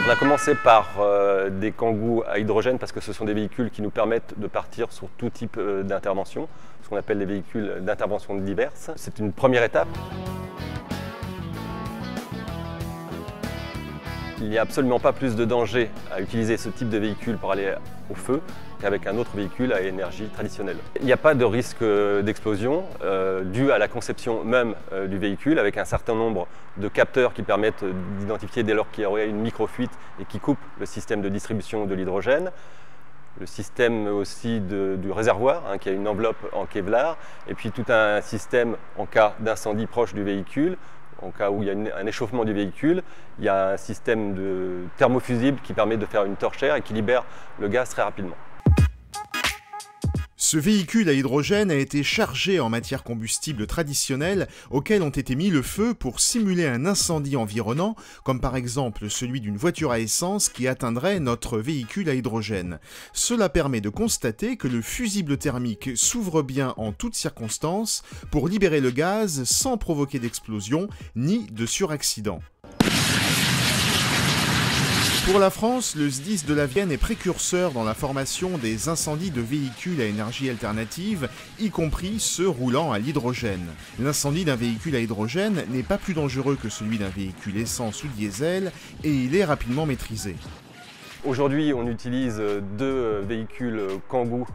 On a commencé par des Kangoo à hydrogène parce que ce sont des véhicules qui nous permettent de partir sur tout type d'intervention, ce qu'on appelle les véhicules d'intervention diverses. C'est une première étape. Il n'y a absolument pas plus de danger à utiliser ce type de véhicule pour aller au feu qu'avec un autre véhicule à énergie traditionnelle. Il n'y a pas de risque d'explosion dû à la conception même du véhicule, avec un certain nombre de capteurs qui permettent d'identifier dès lors qu'il y aurait une micro-fuite et qui coupent le système de distribution de l'hydrogène. Le système aussi du réservoir, qui a une enveloppe en Kevlar, et puis tout un système en cas d'incendie proche du véhicule. En cas où il y a un échauffement du véhicule, il y a un système de thermofusible qui permet de faire une torchère et qui libère le gaz très rapidement. Ce véhicule à hydrogène a été chargé en matière combustible traditionnelle auxquelles ont été mis le feu pour simuler un incendie environnant, comme par exemple celui d'une voiture à essence qui atteindrait notre véhicule à hydrogène. Cela permet de constater que le fusible thermique s'ouvre bien en toutes circonstances pour libérer le gaz sans provoquer d'explosion ni de suraccident. Pour la France, le SDIS de la Vienne est précurseur dans la formation des incendies de véhicules à énergie alternative, y compris ceux roulant à l'hydrogène. L'incendie d'un véhicule à hydrogène n'est pas plus dangereux que celui d'un véhicule essence ou diesel et il est rapidement maîtrisé. Aujourd'hui, on utilise deux véhicules Kangoo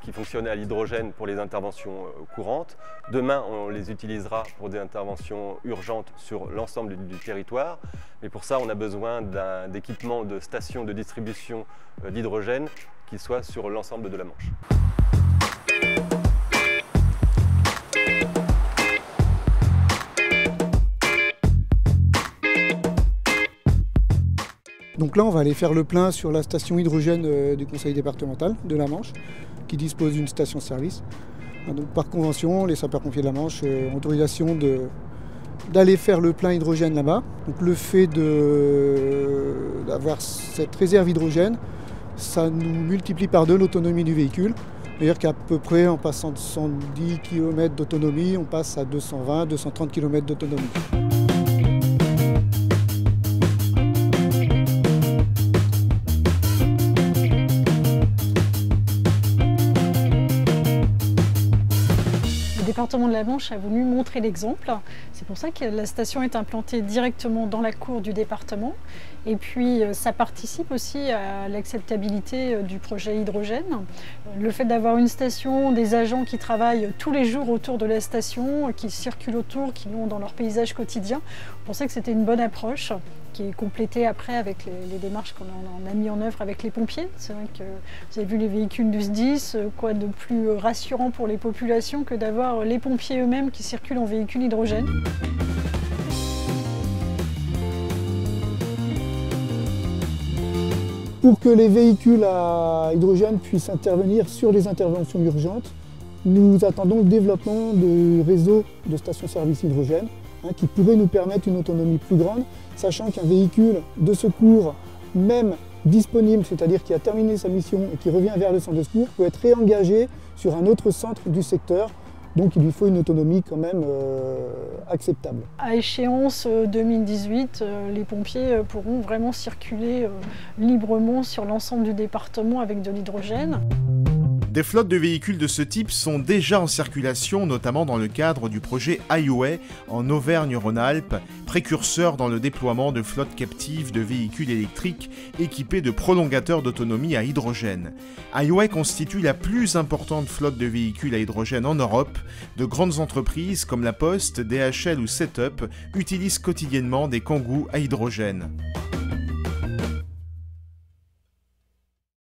qui fonctionnent à l'hydrogène pour les interventions courantes. Demain, on les utilisera pour des interventions urgentes sur l'ensemble du territoire. Mais pour ça, on a besoin d'équipements de stations de distribution d'hydrogène qui soient sur l'ensemble de la Manche. Donc là, on va aller faire le plein sur la station hydrogène du conseil départemental de la Manche, qui dispose d'une station-service. Donc par convention, les sapeurs-pompiers de la Manche ont autorisation d'aller faire le plein hydrogène là-bas. Donc le fait d'avoir cette réserve hydrogène, ça nous multiplie par deux l'autonomie du véhicule. C'est-à-dire qu'à peu près, en passant de 110 km d'autonomie, on passe à 220-230 km d'autonomie. Le département de la Manche a voulu montrer l'exemple. C'est pour ça que la station est implantée directement dans la cour du département. Et puis ça participe aussi à l'acceptabilité du projet hydrogène. Le fait d'avoir une station, des agents qui travaillent tous les jours autour de la station, qui circulent autour, qui l'ont dans leur paysage quotidien, on pensait que c'était une bonne approche qui est complétée après avec les démarches qu'on a mis en œuvre avec les pompiers. C'est vrai que vous avez vu les véhicules du SDIS, quoi de plus rassurant pour les populations que d'avoir les pompiers eux-mêmes qui circulent en véhicule hydrogène. Pour que les véhicules à hydrogène puissent intervenir sur les interventions urgentes, nous attendons le développement de réseaux de stations-service hydrogène qui pourraient nous permettre une autonomie plus grande, sachant qu'un véhicule de secours, même disponible, c'est-à-dire qui a terminé sa mission et qui revient vers le centre de secours, peut être réengagé sur un autre centre du secteur. Donc il lui faut une autonomie quand même acceptable. À échéance 2018, les pompiers pourront vraiment circuler librement sur l'ensemble du département avec de l'hydrogène. Des flottes de véhicules de ce type sont déjà en circulation, notamment dans le cadre du projet Highway en Auvergne-Rhône-Alpes, précurseur dans le déploiement de flottes captives de véhicules électriques équipés de prolongateurs d'autonomie à hydrogène. Highway constitue la plus importante flotte de véhicules à hydrogène en Europe. De grandes entreprises comme La Poste, DHL ou Setup utilisent quotidiennement des Kangoo à hydrogène.